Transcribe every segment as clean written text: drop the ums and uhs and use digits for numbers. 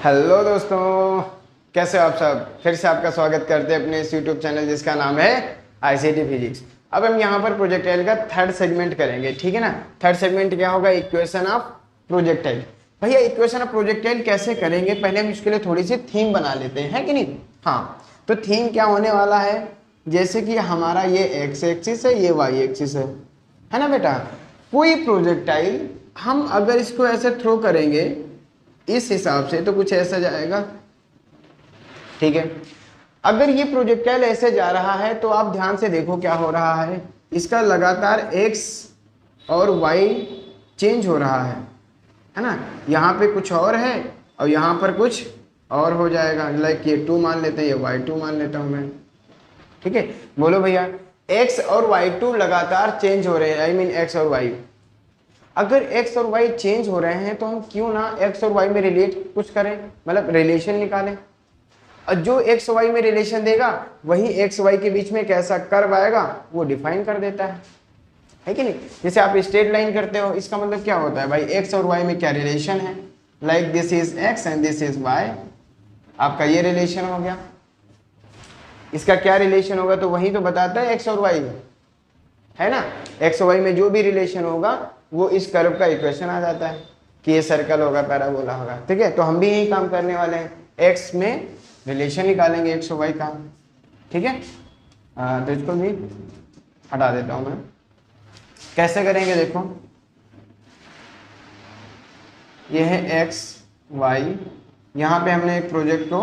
Hello दोस्तों, कैसे हो आप सब। फिर से आपका स्वागत करते हैं अपने इस यूट्यूब चैनल जिसका नाम है आईसीटी फिजिक्स। अब हम यहाँ पर प्रोजेक्टाइल का थर्ड सेगमेंट करेंगे, ठीक है ना। थर्ड सेगमेंट क्या होगा, इक्वेशन ऑफ प्रोजेक्टाइल। भैया इक्वेशन ऑफ प्रोजेक्टाइल कैसे करेंगे, पहले हम इसके लिए थोड़ी सी थीम बना लेते हैं, है कि नहीं। हाँ, तो थीम क्या होने वाला है, जैसे कि हमारा ये एक्स एक्सिस है, ये वाई एक्सिस है ना बेटा। कोई प्रोजेक्टाइल हम अगर इसको ऐसे थ्रो करेंगे इस हिसाब से तो कुछ ऐसा जाएगा, ठीक है। अगर ये प्रोजेक्टाइल ऐसे जा रहा है तो आप ध्यान से देखो क्या हो रहा है, इसका लगातार x और y चेंज हो रहा है ना। यहाँ पे कुछ और है और यहाँ पर कुछ और हो जाएगा। लाइक ये 2 मान लेते हैं, ये y2 मान लेता हूँ मैं, ठीक है। बोलो भैया, x और y2 लगातार चेंज हो रहे हैं, आई मीन x और y। अगर x और y चेंज हो रहे हैं तो हम क्यों ना x और y में रिलेट कुछ करें, मतलब रिलेशन निकालें। और जो x y में रिलेशन देगा वही x y के बीच में कैसा कर्व आएगा वो डिफाइन कर देता है कि नहीं। जैसे आप स्ट्रेट लाइन करते हो, इसका मतलब क्या होता है भाई, x और y में क्या रिलेशन है। Like this is x and this is y, आपका ये रिलेशन हो गया। इसका क्या रिलेशन होगा तो वही तो बताता है x और y, है ना। x और y में जो भी रिलेशन होगा वो इस कर्व का इक्वेशन आ जाता है कि ये सर्कल होगा, पैराबोला होगा, ठीक है। तो हम भी यही काम करने वाले हैं, x में रिलेशन निकालेंगे x और y का, ठीक है। तो इसको भी हटा देता हूं मैं। कैसे करेंगे देखो, ये है x y, यहाँ पे हमने एक प्रोजेक्ट को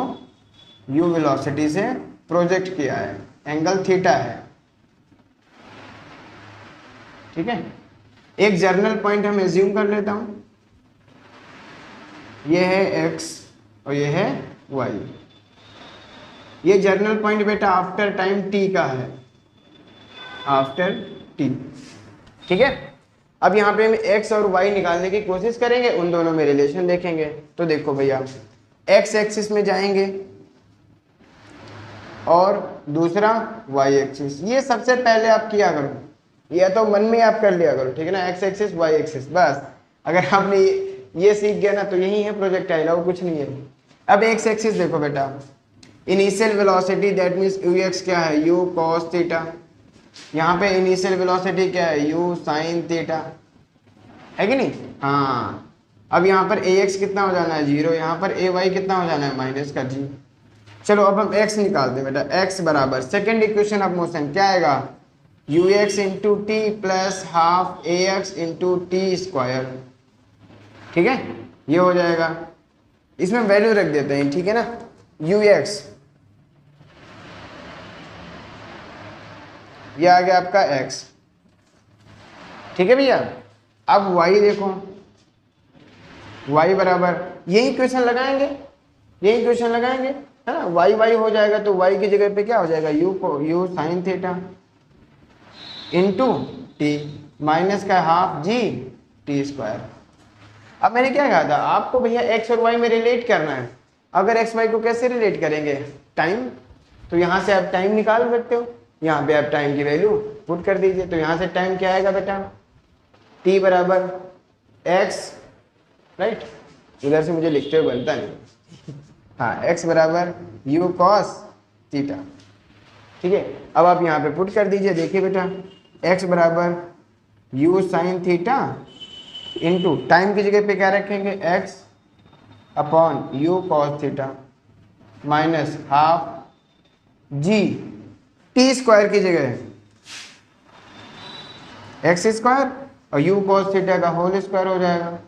u वेलोसिटी से प्रोजेक्ट किया है, एंगल थीटा है, ठीक है। एक जर्नल पॉइंट हम एज्यूम कर लेता हूं, ये है x और ये है y। ये जर्नल पॉइंट बेटा आफ्टर टाइम t का है, आफ्टर t, ठीक है। अब यहाँ पे हम x और y निकालने की कोशिश करेंगे, उन दोनों में रिलेशन देखेंगे। तो देखो भैया, x एक्सिस में जाएंगे और दूसरा y एक्सिस, ये सबसे पहले आप किया करो, या तो मन में आप कर लिया करो, ठीक है ना। x एक्सिस y एक्सिस, बस अगर आपने ये सीख गया ना तो यही है प्रोजेक्टाइल, और कुछ नहीं है। अब x एक्सिस देखो बेटा, initial velocity that means ux क्या है, u cos थीटा। यहाँ पे इनिशियल वेलोसिटी क्या है, u sin थीटा, है कि नहीं। हाँ, अब यहाँ पर ax कितना हो जाना है 0, यहाँ पर ay कितना हो जाना है माइनस का g। चलो अब हम x निकालते हैं बेटा, x बराबर सेकेंड इक्वेशन ऑफ मोशन क्या आएगा, ux into T plus half ax into T square, ठीक है। ये हो जाएगा, इसमें वैल्यू रख देते हैं, ठीक है ना। ux ये आ गया आपका x, ठीक है भैया। अब y देखो, y बराबर यही इक्वेशन लगाएंगे, यही इक्वेशन लगाएंगे, है ना। y हो जाएगा तो y की जगह पे क्या हो जाएगा, u sine theta into T minus का हाफ जी टी स्क्वायर। अब मैंने क्या कहा था आपको, भैया x और y में रिलेट करना है। अगर x y को कैसे रिलेट करेंगे, टाइम, तो यहाँ से आप टाइम निकाल सकते हो, यहाँ पे आप टाइम की वैल्यू पुट कर दीजिए। तो यहाँ से टाइम क्या आएगा बेटा, t बराबर x, राइट, इधर से मुझे लिखते हुए बनता नहीं, हाँ, x बराबर u cos थीटा, ठीक है। अब आप यहाँ पे पुट कर दीजिए, देखिए बेटा x बराबर u sine theta into time की जगह पे क्या रखेंगे, x upon u cos theta minus half g T square की जगह x स्क्वायर और u cos थीटा का होल स्क्वायर हो जाएगा,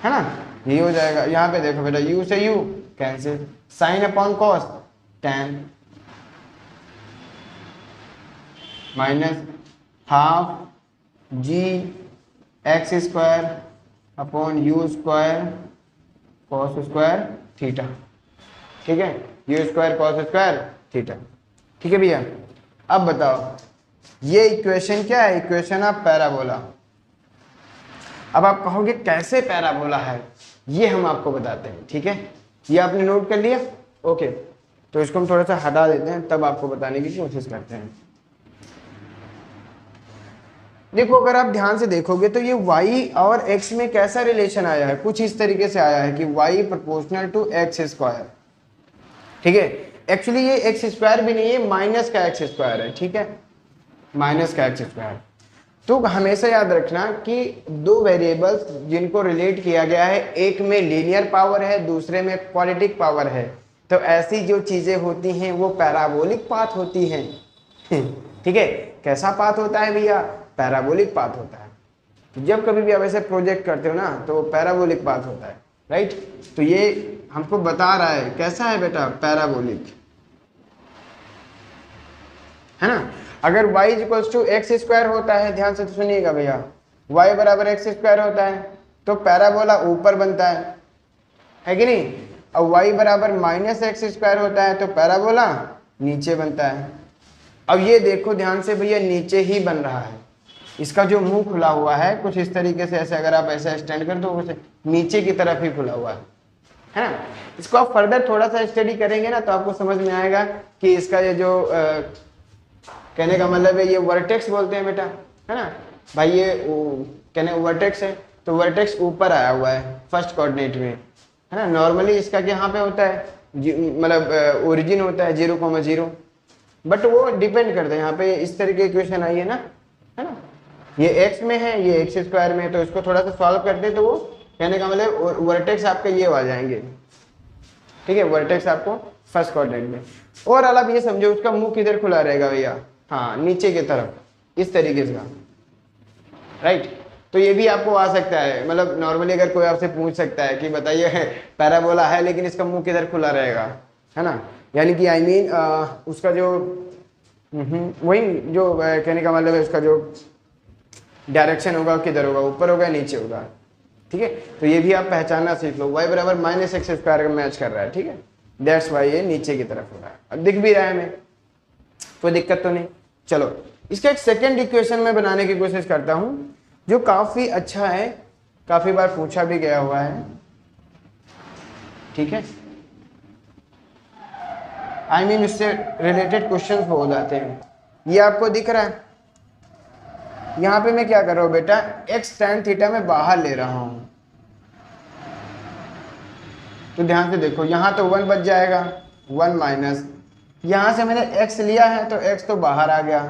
है ना। ये हो जाएगा, यहाँ पे देखो बेटा u से u cancel, sine upon cos tan minus half g x square upon u square cos square theta, ठीक है। U square cos square theta, ठीक है भैया। अब बताओ ये इक्वेशन क्या है, इक्वेशन ऑफ पैराबोला। अब आप कहोगे कैसे पैराबोला है, ये हम आपको बताते हैं, ठीक है। ये आपने नोट कर लिया, ओके। तो इसको हम थोड़ा सा हटा देते हैं, तब आपको बताने की कोशिश करते हैं। देखो अगर आप ध्यान से देखोगे तो ये y और x में कैसा रिलेशन आया है, कुछ इस तरीके से आया है कि y proportional to x square. ठीक है, एक्चुअली ये एक्स स्क्वायर भी नहीं है, माइनस का एक्स स्क्वायर है। ठीक है, माइनस का एक्स स्क्वायर। तो हमेशा याद रखना कि दो वेरिएबल्स जिनको रिलेट किया गया है, एक में लीनियर पावर है, दूसरे में क्वाड्रेटिक पावर है, तो ऐसी जो चीजें होती हैं वो पैराबोलिक पाथ होती हैं। ठीक है, कैसा पाथ होता है भैया, पैराबोलिक पाथ होता है। तो जब कभी भी आप ऐसे प्रोजेक्ट करते हो ना तो पैराबोलिक पाथ होता है, राइट। तो ये हमको बता रहा है कैसा है बेटा, पैराबोलिक, है ना। अगर y equals to x square होता है, ध्यान से तो सुनिएगा भैया, y बराबर एक्स स्क्वायर होता है तो पैराबोला ऊपर बनता है कि नहीं। और y बराबर माइनस एक्स स्क्वायर होता है तो पैराबोला नीचे बनता है। अब ये देखो ध्यान से भैया, नीचे ही बन रहा है, इसका जो मुंह खुला हुआ है कुछ इस तरीके से, ऐसे अगर आप ऐसे स्टैंड कर दो वैसे नीचे की तरफ ही खुला हुआ है ना। इसको आप फर्दर थोड़ा सा स्टडी करेंगे ना तो आपको समझ में आएगा कि इसका ये जो कहने का मतलब है, ये वर्टेक्स बोलते हैं बेटा, है ना भाई, ये कहने वर्टेक्स है तो वर्टेक्स ऊपर आया हुआ है फर्स्ट कोऑर्डिनेट में, है ना। नॉर्मली इसका यहाँ पे होता है मतलब ओरिजिन होता है 0,0, बट वो डिपेंड करता है, यहाँ पे इस तरह की इक्वेशन आई है ना, है ना, ये x में है, ये एक्स स्क्वायर में है, तो इसको थोड़ा सा सॉल्व करते हैं तो वो कहने का मतलब वर्टेक्स आपके ये आ जाएंगे। ठीक है, वर्टेक्स आपको फर्स्ट क्वाड्रेंट में। और आप ये समझो उसका मुंह किधर खुला रहेगा भैया, हाँ नीचे की तरफ, इस तरीके से, राइट। तो ये भी आपको आ सकता है, मतलब नॉर्मली अगर कोई आपसे पूछ सकता है कि बताइए पैराबोला है लेकिन इसका मुंह किधर खुला रहेगा, है ना, यानी कि आई मीन उसका जो वही जो कहने का मतलब है उसका जो डायरेक्शन होगा किधर होगा, ऊपर होगा नीचे होगा। ठीक है, तो ये भी आप पहचानना सीख लो, y बराबर माइनस एक्स स्क्वायर का मैच कर रहा है। ठीक है, दैट्स वाई ये नीचे की तरफ हो रहा है। अब दिख भी रहा है हमें, कोई दिक्कत तो नहीं। चलो इसका एक सेकेंड इक्वेशन में बनाने की कोशिश करता हूं जो काफी अच्छा है, काफी बार पूछा भी गया हुआ है। ठीक है, आई मीन इससे रिलेटेड क्वेश्चन हो जाते हैं। ये आपको दिख रहा है, यहां पे मैं क्या कर रहा हूं बेटा, x tan थीटा में बाहर ले रहा हूं, तो ध्यान से देखो यहां तो 1 बच जाएगा, 1 माइनस, यहां से मैंने x लिया है तो x तो बाहर आ गया,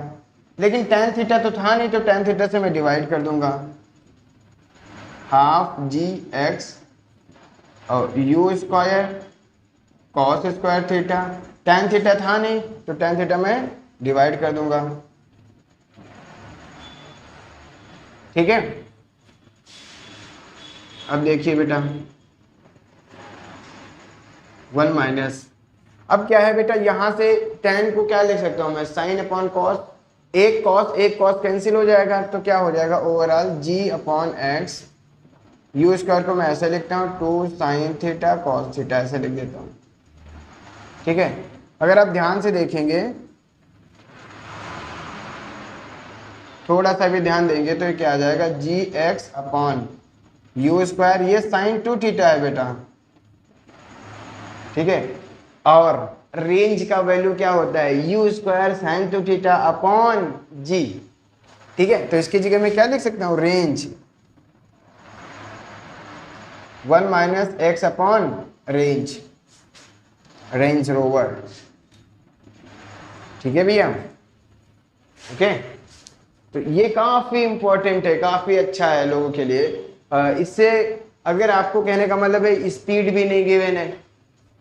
लेकिन tan थीटा तो था नहीं, तो tan थीटा से मैं डिवाइड कर दूंगा, हाफ जी एक्स और u square cos square theta, tan theta था नहीं तो tan थीटा में डिवाइड कर दूंगा। ठीक है, अब देखिए बेटा 1 माइनस, अब क्या है बेटा, यहां से tan को क्या लिख सकता हूं मैं, साइन अपॉन कॉस, एक कॉस कैंसिल हो जाएगा, तो क्या हो जाएगा overall g upon x, you square को मैं ऐसे लिखता हूं 2 साइन थीटा कॉस थीटा, ऐसे लिख देता हूं। ठीक है, अगर आप ध्यान से देखेंगे, थोड़ा सा भी ध्यान देंगे तो ये क्या आ जाएगा, जी एक्स अपॉन यू स्क्वायर, ये साइन 2 थीटा है बेटा। ठीक है, और रेंज का वैल्यू क्या होता है, u square sine 2 theta upon g. ठीक है, तो इसकी जगह मैं क्या लिख सकता हूं, range 1 minus X upon range, range rover. ठीक है भैया, ओके। तो ये काफी इंपॉर्टेंट है, काफी अच्छा है लोगों के लिए। इससे अगर आपको कहने का मतलब है स्पीड भी नहीं गिवन है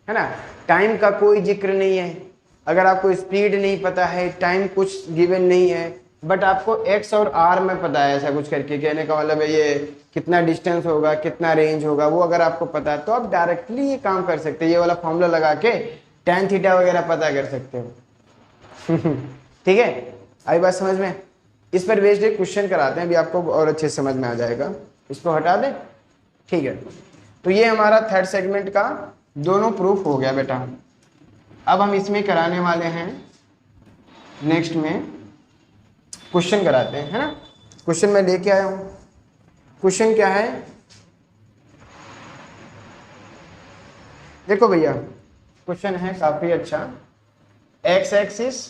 ना, टाइम का कोई जिक्र नहीं है, अगर आपको स्पीड नहीं पता है, टाइम कुछ गिवन नहीं है, बट आपको एक्स और आर में पता है, ऐसा कुछ करके कहने का मतलब है ये कितना डिस्टेंस होगा, कितना रेंज होगा, वो अगर आपको पता है तो आप डायरेक्टली ये काम कर सकते हैं, ये वाला फॉर्मूला लगा के tan थीटा वगैरह पता कर सकते हो। ठीक है, आई बात समझ में। इस पर बेस्ड एक क्वेश्चन कराते हैं, अभी आपको और अच्छे से समझ में आ जाएगा, इसको हटा दें। ठीक है, तो ये हमारा थर्ड सेगमेंट का दोनों प्रूफ हो गया बेटा। अब हम इसमें कराने वाले हैं, नेक्स्ट में क्वेश्चन कराते हैं, है ना। क्वेश्चन मैं लेके आया हूं, क्वेश्चन क्या है, देखो भैया क्वेश्चन है काफी अच्छा, x axis,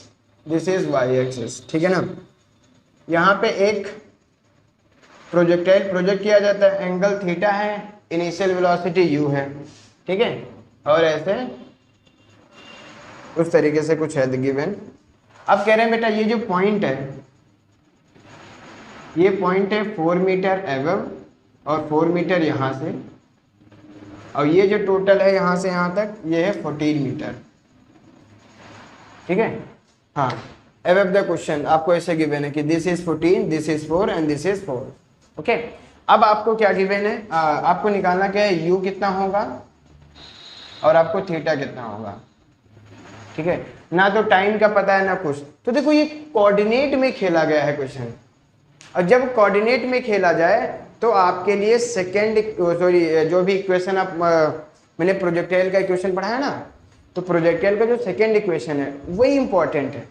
this is y axis. ठीक है ना, यहाँ पे एक प्रोजेक्टाइल प्रोजेक्ट किया जाता है, एंगल थीटा है, इनिशियल वेलोसिटी u है, ठीक है। और ऐसे उस तरीके से कुछ है गिवन। अब कह रहे हैं बेटा ये जो पॉइंट है, ये पॉइंट है 4 मीटर एबव और 4 मीटर यहाँ से, और ये जो टोटल है यहाँ से यहाँ तक ये है 14 मीटर, ठीक है। हाँ, एबव द क्वेश्चन आपको ऐसे गिवन है कि this is 14, this is 4 and this is 4, okay. अब आपको क्या गिवन है, आपको निकालना क्या है, u कितना होगा और आपको थीटा कितना होगा, ठीक है। ना तो टाइम का पता है ना कुछ, तो देखो ये कोऑर्डिनेट में खेला गया है क्वेश्चन, और जब कोऑर्डिनेट में खेला जाए तो आपके लिए जो भी इक्वेशन आप मैंने प्रोजेक्टाइल का इक्वेशन पढ़ाया ना, तो प्रोजेक्टाइल का जो सेकेंड इक्वेशन है वही इंपॉर्टेंट है,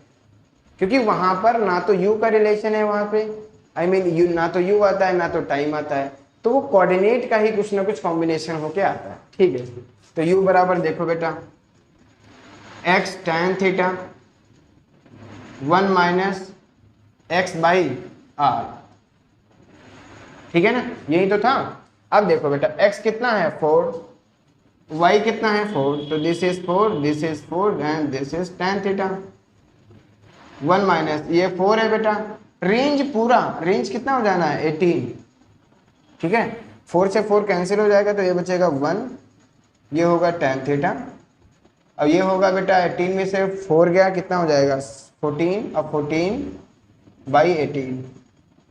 क्योंकि वहां पर ना तो u का रिलेशन है वहां पे, यू ना तो u आता है ना तो टाइम आता है, तो वो कोऑर्डिनेट का ही कुछ ना कुछ कॉम्बिनेशन होके आता है, ठीक है। तो u बराबर देखो बेटा x tan theta 1 minus x by r, ठीक है ना, यही तो था। अब देखो बेटा x कितना है 4, y कितना है 4, तो this is 4, this is 4 and this is tan theta 1 minus ये 4 है बेटा, रेंज पूरा रेंज कितना हो जाना है 18, ठीक है। 4 से 4 कैंसिल हो जाएगा तो ये बचेगा 1, ये होगा tan थीटा, और ये होगा बेटा 18 में से 4 गया कितना हो जाएगा 14, और 14/18,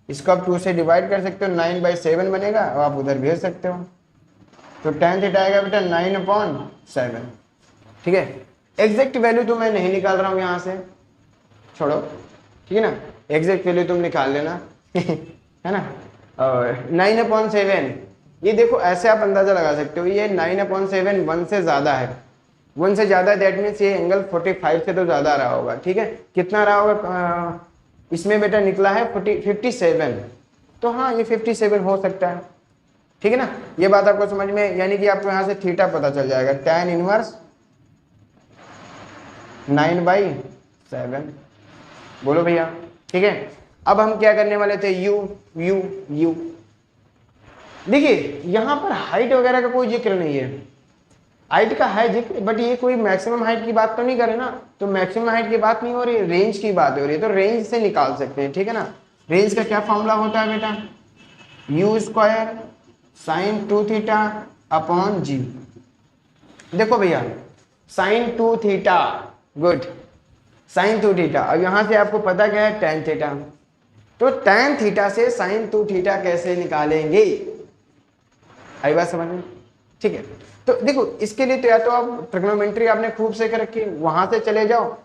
इसको आप 2 से डिवाइड कर सकते हो, 9/7 बनेगा और आप उधर भेज सकते हो, तो tan थीटा आएगा बेटा 9/7, ठीक है। एग्जैक्ट वैल्यू तो मैं नहीं निकाल रहा हूँ यहाँ से, छोड़ो, ठीक है ना, एग्जैक्ट वैल्यू तुम निकाल लेना है ना। और 9/7 ये देखो ऐसे आप अंदाजा लगा सकते हो, ये 9/7 1 से ज़्यादा है, 1 से ज़्यादा दैट मीन्स ये एंगल 45 से तो ज़्यादा रहा होगा, ठीक है। कितना रहा होगा, इसमें बेटा निकला है 57, तो हाँ ये 57 हो सकता है, ठीक है ना। ये बात आपको समझ में, यानी कि आपको यहाँ से थीटा पता चल जाएगा, tan इनवर्स 9/7, बोलो भैया, ठीक है। अब हम क्या करने वाले थे, u देखिए यहाँ पर हाइट वगैरह का कोई जिक्र नहीं है, हाइट का है जिक्र, बट ये कोई मैक्सिमम हाइट की बात तो नहीं करे ना, तो मैक्सिमम हाइट की बात नहीं हो रही, रेंज की बात हो रही है, तो रेंज से निकाल सकते हैं, ठीक है ना। रेंज का क्या फॉर्मूला होता है बेटा, u² sin 2 theta upon g। देखो भैया sin 2 theta, good, sin 2 theta, अब यहाँ से आपको पता क्या है tan थीटा, तो tan थीटा से sin 2 थीटा कैसे निकालेंगे, आई बात समझ में, ठीक है। तो देखो इसके लिए तो या तो आप ट्रिग्नोमेट्री आपने खूब से कर रखी, वहां से चले जाओ,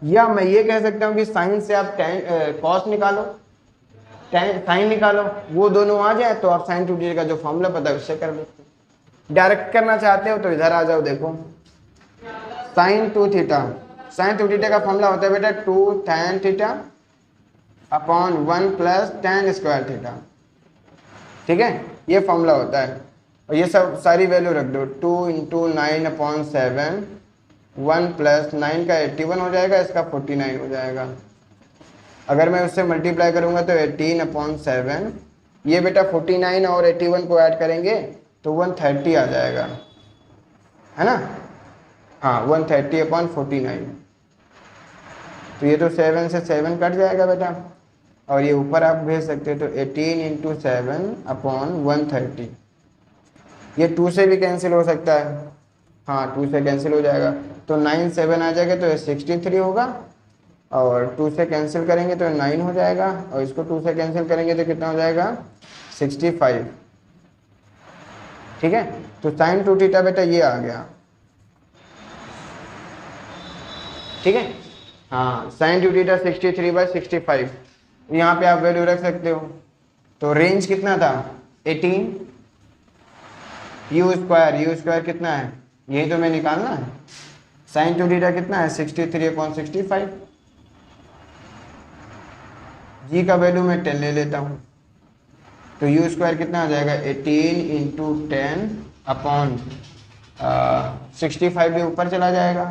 या मैं ये कह सकता हूँ कि साइन से आप कॉस निकालो, साइन निकालो, वो दोनों आ जाए तो आप साइन 2 थीटा का जो फॉर्मूला पता है उससे कर लेते हो। डायरेक्ट करना चाहते हो तो इधर आ जाओ, देखो साइन 2 थीटा, साइन 2 थीटा का फॉर्मूला होता है बेटा 2 tan theta upon 1 plus tan square theta, ठीक है, ये फॉर्मूला होता है। और ये सब सारी वैल्यू रख दो, 2 × 9/7, 1 प्लस 9 का 81 हो जाएगा, इसका 49 हो जाएगा। अगर मैं उससे मल्टीप्लाई करूंगा तो 18/7, ये बेटा 49 और 81 को ऐड करेंगे तो 130 आ जाएगा, है ना, हाँ 130/49, तो ये तो 7 से 7 कट जाएगा बेटा, और ये ऊपर आप भेज सकते हो, तो 18 × 7/130, ये 2 से भी कैंसिल हो सकता है, हाँ 2 से कैंसिल हो जाएगा, तो 9 7 आ जाएगा, तो ये 63 होगा, और 2 से कैंसिल करेंगे तो 9 हो जाएगा, और इसको 2 से कैंसिल करेंगे तो कितना हो जाएगा 65, ठीक है। तो sin 2 थीटा बेटा ये आ गया, ठीक है, हाँ sin 2 थीटा 63/65, यहाँ पे आप वैल्यू रख सकते हो। तो रेंज कितना था 18, u² कितना है, यही तो मैं निकालना है, sin 2 थीटा कितना है 63/65, g का वैल्यू मैं 10 ले लेता हूँ, तो u² कितना आ जाएगा 18 × 10/65 भी ऊपर चला जाएगा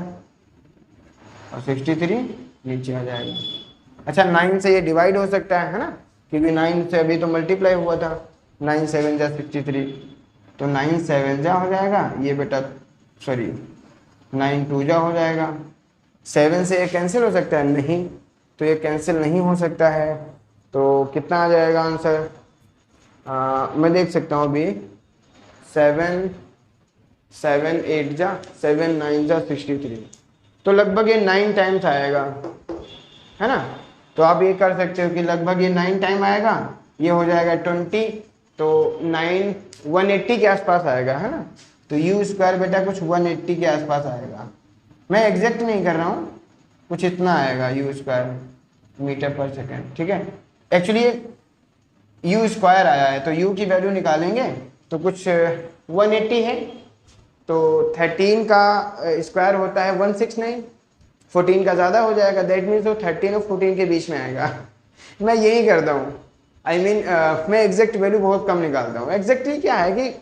और 63 नीचे आ जाएगा। अच्छा 9 से ये डिवाइड हो सकता है ना, क्योंकि 9 से अभी तो मल्टीप्लाई हुआ था, 9 7 जा 63, तो 9 7 जा हो जाएगा ये बेटा, सॉरी 9 2 जा हो जाएगा। 7 से ये कैंसिल हो सकता है नहीं, तो ये कैंसिल नहीं हो सकता है, तो कितना आ जाएगा आंसर, मैं देख सकता हूँ अभी, 7 7 8 जा 7 9 जा 63, तो लगभग ये 9 टाइम्स आएगा, है ना। तो आप ये कर सकते हो कि लगभग ये 9 टाइम आएगा, ये हो जाएगा 20, तो 9 180 के आसपास आएगा, है ना। तो यू स्क्वायर बेटा कुछ 180 के आसपास आएगा, मैं एग्जैक्ट नहीं कर रहा हूँ, कुछ इतना आएगा यू स्क्वायर मीटर पर सेकेंड, ठीक है। एक्चुअली यू स्क्वायर आया है तो यू की वैल्यू निकालेंगे तो कुछ 180 है, तो 13 का स्क्वायर होता है 169, 14 का ज़्यादा हो जाएगा, दैट मीन्स वो 13 और 14 के बीच में आएगा। मैं यही करता हूँ, आई मीन मैं एग्जैक्ट वैल्यू बहुत कम निकालता हूँ। एग्जैक्टली क्या है कि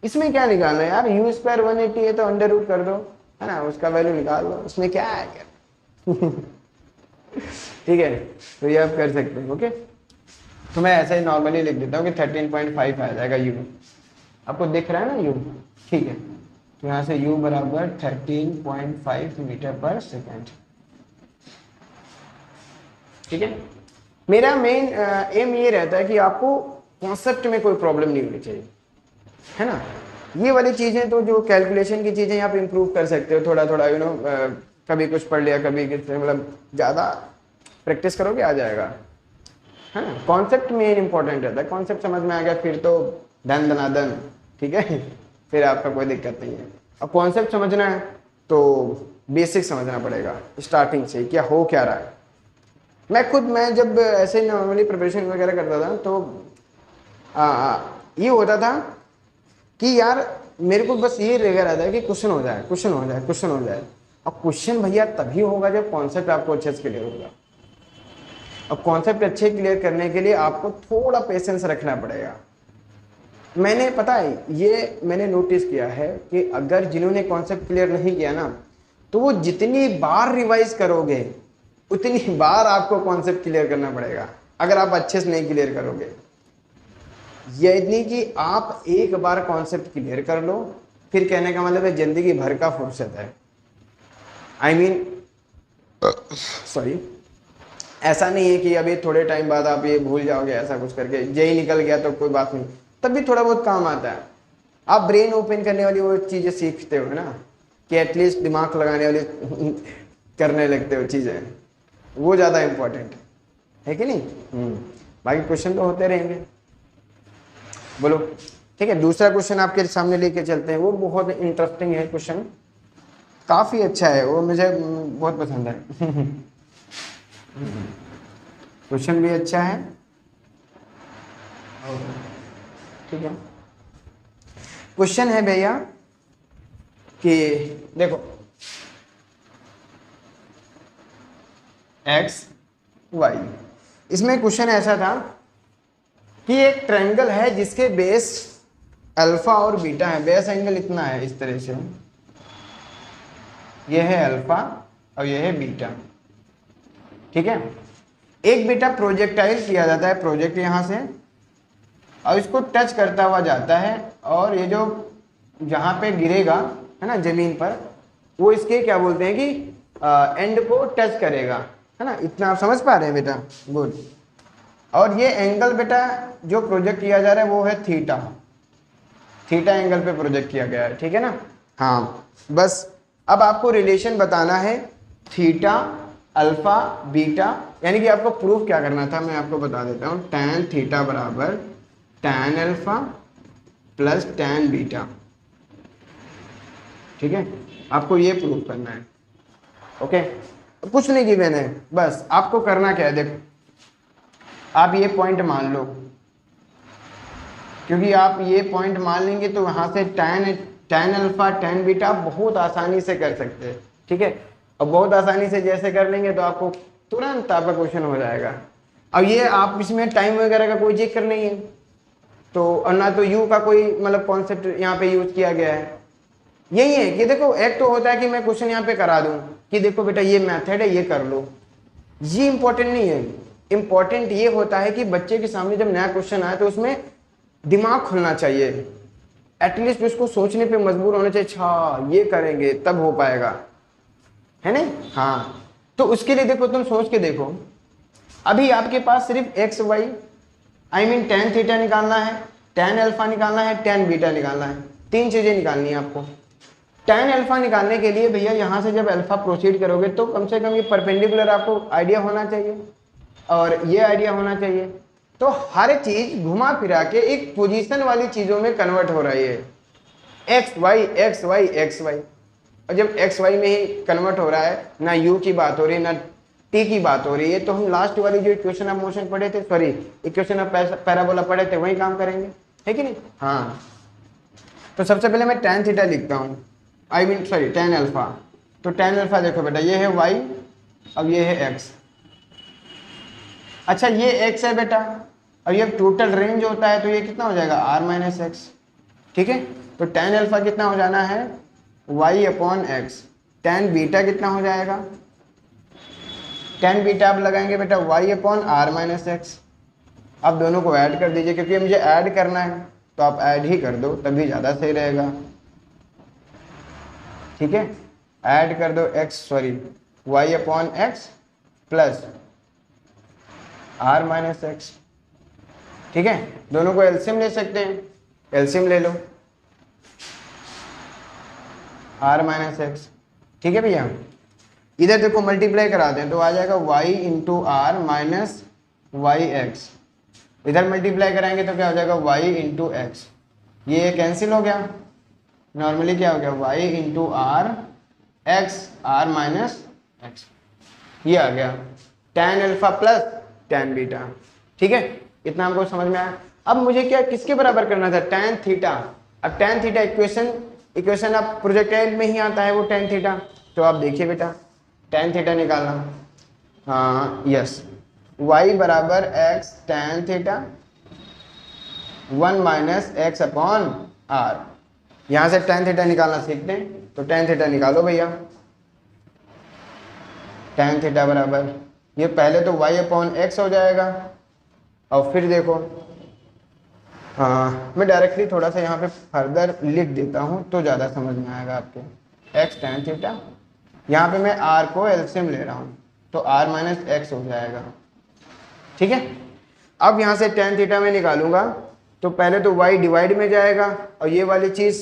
इसमें क्या निकालना है यार, यू स्क्वायर 180 है तो अंडर रूट कर दो, है ना, उसका वैल्यू निकाल दो, उसमें क्या है क्या। ठीक है, तो ये आप कर सकते हैं। ओके, तो मैं ऐसे ही नॉर्मली लिख देता हूँ कि 13.5 आ जाएगा यू, आपको दिख रहा है ना यू, ठीक है। तो यहाँ से u बराबर 13.5 मीटर पर सेकेंड, ठीक है। मेरा मेन एम ये रहता है कि आपको कॉन्सेप्ट में कोई प्रॉब्लम नहीं होनी चाहिए, है ना। ये वाली चीज़ें तो जो कैलकुलेशन की चीज़ें आप इम्प्रूव कर सकते हो थोड़ा थोड़ा, कभी कुछ पढ़ लिया कभी कुछ, मतलब ज़्यादा प्रैक्टिस करोगे आ जाएगा, है ना। कॉन्सेप्ट मेन इंपॉर्टेंट रहता है, कॉन्सेप्ट समझ में आ गया फिर तो धन धनाधन, ठीक है, फिर आपका कोई दिक्कत नहीं है। अब कॉन्सेप्ट समझना है तो बेसिक समझना पड़ेगा स्टार्टिंग से, क्या हो क्या रहा है। मैं जब ऐसे नॉर्मली प्रिपरेशन वगैरह करता था तो ये होता था कि यार मेरे को बस ये लगा रहता है कि क्वेश्चन हो जाए, क्वेश्चन हो जाए, क्वेश्चन हो जाए। अब क्वेश्चन भैया तभी होगा जब कॉन्सेप्ट आपको अच्छे से क्लियर होगा। अब कॉन्सेप्ट अच्छे क्लियर करने के लिए आपको थोड़ा पेशेंस रखना पड़ेगा। मैंने पता है ये मैंने नोटिस किया है कि अगर जिन्होंने कॉन्सेप्ट क्लियर नहीं किया ना, तो वो जितनी बार रिवाइज करोगे उतनी बार आपको कॉन्सेप्ट क्लियर करना पड़ेगा अगर आप अच्छे से नहीं क्लियर करोगे। ये नहीं कि आप एक बार कॉन्सेप्ट क्लियर कर लो फिर कहने का मतलब है जिंदगी भर का फुर्सत है, आई मीन सॉरी, ऐसा नहीं है कि अभी थोड़े टाइम बाद आप ये भूल जाओगे, ऐसा कुछ करके यही निकल गया तो कोई बात नहीं, तब भी थोड़ा बहुत काम आता है। आप ब्रेन ओपन करने वाली वो चीज़ें सीखते हो ना, कि एटलीस्ट दिमाग लगाने वाली करने लगते हो चीज़ें, वो ज़्यादा इम्पोर्टेंट है कि नहीं। बाकी क्वेश्चन तो होते रहेंगे, बोलो, ठीक है। दूसरा क्वेश्चन आपके सामने लेके चलते हैं, वो बहुत इंटरेस्टिंग है क्वेश्चन, काफ़ी अच्छा है, वो मुझे बहुत पसंद है। क्वेश्चन भी अच्छा है, ठीक है। क्वेश्चन है भैया कि देखो x y, इसमें क्वेश्चन ऐसा था कि एक ट्रायंगल है जिसके बेस अल्फा और बीटा है, बेस एंगल इतना है इस तरह से, ये है अल्फा और ये है बीटा, ठीक है। एक बेटा प्रोजेक्टाइल किया जाता है, प्रोजेक्ट यहाँ से, और इसको टच करता हुआ जाता है, और ये जो जहाँ पे गिरेगा है ना जमीन पर, वो इसके क्या बोलते हैं कि एंड को टच करेगा, है ना। इतना आप समझ पा रहे हैं बेटा, गुड। और ये एंगल बेटा जो प्रोजेक्ट किया जा रहा है वो है थीटा, थीटा एंगल पे प्रोजेक्ट किया गया है, ठीक है ना। हाँ, बस अब आपको रिलेशन बताना है थीटा अल्फा बीटा, यानी कि आपको प्रूफ क्या करना था मैं आपको बता देता हूँ। tan थीटा बराबर tan alpha plus tan beta, ठीक है, आपको ये प्रूफ करना है। ओके, कुछ नहीं गिवन है, बस आपको करना क्या है, देखो आप ये पॉइंट मान लो, क्योंकि आप ये पॉइंट मान लेंगे तो वहां से tan अल्फा tan बीटा आप बहुत आसानी से कर सकते हैं, ठीक है। और बहुत आसानी से जैसे कर लेंगे तो आपको तुरंत आपका क्वेश्चन हो जाएगा। अब ये आप इसमें टाइम वगैरह का कोई जिक्र नहीं है, तो और ना तो यू का कोई मतलब कॉन्सेप्ट यहाँ पे यूज किया गया है। यही है कि देखो एक तो होता है कि मैं क्वेश्चन यहाँ पे करा दूं कि देखो बेटा ये मेथड है, ये कर लो, ये इंपॉर्टेंट नहीं है। इम्पॉर्टेंट ये होता है कि बच्चे के सामने जब नया क्वेश्चन आए तो उसमें दिमाग खुलना चाहिए, एटलीस्ट उसको सोचने पे मजबूर होना चाहिए, अच्छा ये करेंगे तब हो पाएगा, है नहीं? हाँ, तो उसके लिए देखो, तुम सोच के देखो, अभी आपके पास सिर्फ x y I mean tan theta निकालना है, टेन अल्फा निकालना है, टेन बीटा निकालना है, 3 चीजें निकालनी है आपको। टेन अल्फा निकालने के लिए भैया यहाँ से जब अल्फा प्रोसीड करोगे तो कम से कम ये परपेंडिकुलर आपको आइडिया होना चाहिए और ये आइडिया होना चाहिए। तो हर चीज घुमा फिरा के एक पोजीशन वाली चीजों में कन्वर्ट हो रही है, x y x y x y. और जब एक्स वाई में ही कन्वर्ट हो रहा है, ना यू की बात हो रही है ना टी की बात हो रही है, तो हम लास्ट वाली जो इक्वेशन ऑफ मोशन पढ़े थे, सॉरी इक्वेशन ऑफ पैराबोला पढ़े थे, वही काम करेंगे, है कि नहीं? हाँ, तो सबसे पहले मैं टेन थीटा लिखता हूँ, I mean sorry tan alpha. तो टेन अल्फा देखो बेटा, ये है वाई, अब ये है एक्स। अच्छा ये एक्स है बेटा, अब ये टोटल रेंज होता है तो ये कितना हो जाएगा, आर माइनस एक्स, ठीक है? तो टेन अल्फा कितना हो जाना है, y upon x. Tan beta कितना हो जाएगा, टेन बीटा आप लगाएंगे बेटा y upon r minus x. अब दोनों को ऐड कर दीजिए, क्योंकि मुझे ऐड करना है तो आप ऐड ही कर दो, तभी ज़्यादा सही रहेगा, ठीक है? ऐड कर दो x sorry y upon x plus r minus x, ठीक है? दोनों को एलसीएम ले सकते हैं, एलसीएम ले लो, आर माइनस एक्स, ठीक है भैया? इधर देखो मल्टीप्लाई कराते हैं तो आ जाएगा y into R minus Y X. इधर मल्टीप्लाई कराएंगे तो क्या हो जाएगा, y इंटू एक्स। ये कैंसिल हो गया, नॉर्मली क्या हो गया, y into R X, R minus X, ये आ गया tan alpha plus tan beta, ठीक है? इतना हमको समझ में आया। अब मुझे क्या किसके बराबर करना था, टेन थीटा। अब टेन थीटा इक्वेशन अब प्रोजेक्टाइल में ही आता है वो टेन थीटा, तो आप देखिए बेटा टेन थीटा निकालना, हाँ यस, y बराबर X tan theta 1 minus X upon R. यहाँ से टेन थीटा निकालना सीखते हैं, तो टेन थीटा निकालो भैया। टेन थीटा बराबर ये पहले तो y अपॉन एक्स हो जाएगा, और फिर देखो मैं डायरेक्टली थोड़ा सा यहाँ पे फर्दर लिख देता हूँ तो ज़्यादा समझ में आएगा आपके। एक्स टेन थीटा, यहाँ पे मैं r को एलसीएम ले रहा हूँ तो r माइनस एक्स हो जाएगा, ठीक है? अब यहाँ से टेन थीटा में निकालूंगा तो पहले तो y डिवाइड में जाएगा और ये वाली चीज़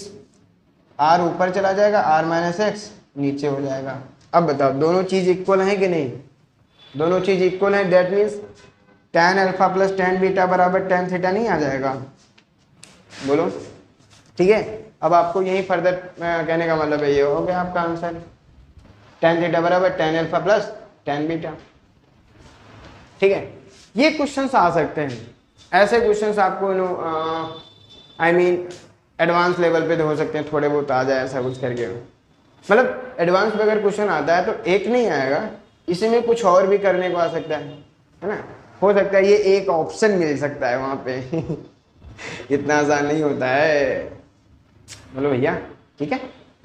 r ऊपर चला जाएगा, r माइनस एक्स नीचे हो जाएगा। अब बताओ दोनों चीज़ इक्वल हैं कि नहीं? दोनों चीज़ इक्वल हैं, that means ten alpha plus tan beta बराबर टेन थीटा नहीं आ जाएगा? बोलो, ठीक है? अब आपको यही फर्दर कहने का मतलब है, ये हो गया आपका आंसर, टेन थीटा बराबर ten alpha plus tan beta, ठीक है? ये क्वेश्चंस आ सकते हैं, ऐसे क्वेश्चंस आपको आई मीन एडवांस लेवल पे तो हो सकते हैं, थोड़े बहुत आ जाए ऐसा कुछ करके। मतलब एडवांस पे अगर क्वेश्चन आता है तो एक नहीं आएगा, इसमें कुछ और भी करने को आ सकता है ना? हो सकता है ये एक ऑप्शन मिल सकता है वहाँ पे इतना आसान नहीं होता है, बोलो भैया, ठीक है?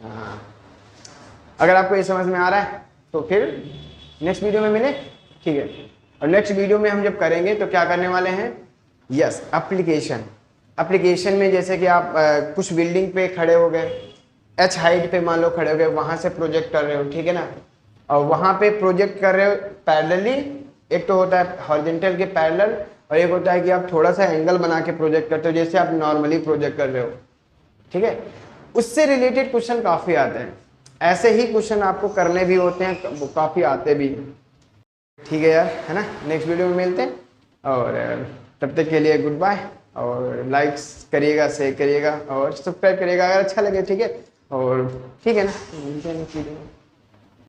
हाँ, अगर आपको ये समझ में आ रहा है तो फिर नेक्स्ट वीडियो में मिले, ठीक है? और नेक्स्ट वीडियो में हम जब करेंगे तो क्या करने वाले हैं, यस एप्लीकेशन में जैसे कि आप कुछ बिल्डिंग पे खड़े हो गए, एच हाइट पे मान लो खड़े हो गए, वहाँ से प्रोजेक्ट कर रहे हो, ठीक है ना? और वहाँ पे प्रोजेक्ट कर रहे हो पैरेलली, एक तो होता है हॉरिजॉन्टल के पैरेलल और एक होता है कि आप थोड़ा सा एंगल बना के प्रोजेक्ट करते हो जैसे आप नॉर्मली प्रोजेक्ट कर रहे हो, ठीक है? उससे रिलेटेड क्वेश्चन काफ़ी आते हैं, ऐसे ही क्वेश्चन आपको करने भी होते हैं, वो काफ़ी आते भी हैं, ठीक है यार, है ना? नेक्स्ट वीडियो में मिलते हैं और तब तक के लिए गुड बाय, और लाइक्स करिएगा, शेयर करिएगा और सब्सक्राइब करिएगा अगर अच्छा लगे, ठीक है? और ठीक है ना, मिलते हैं नेक्स्ट वीडियो में।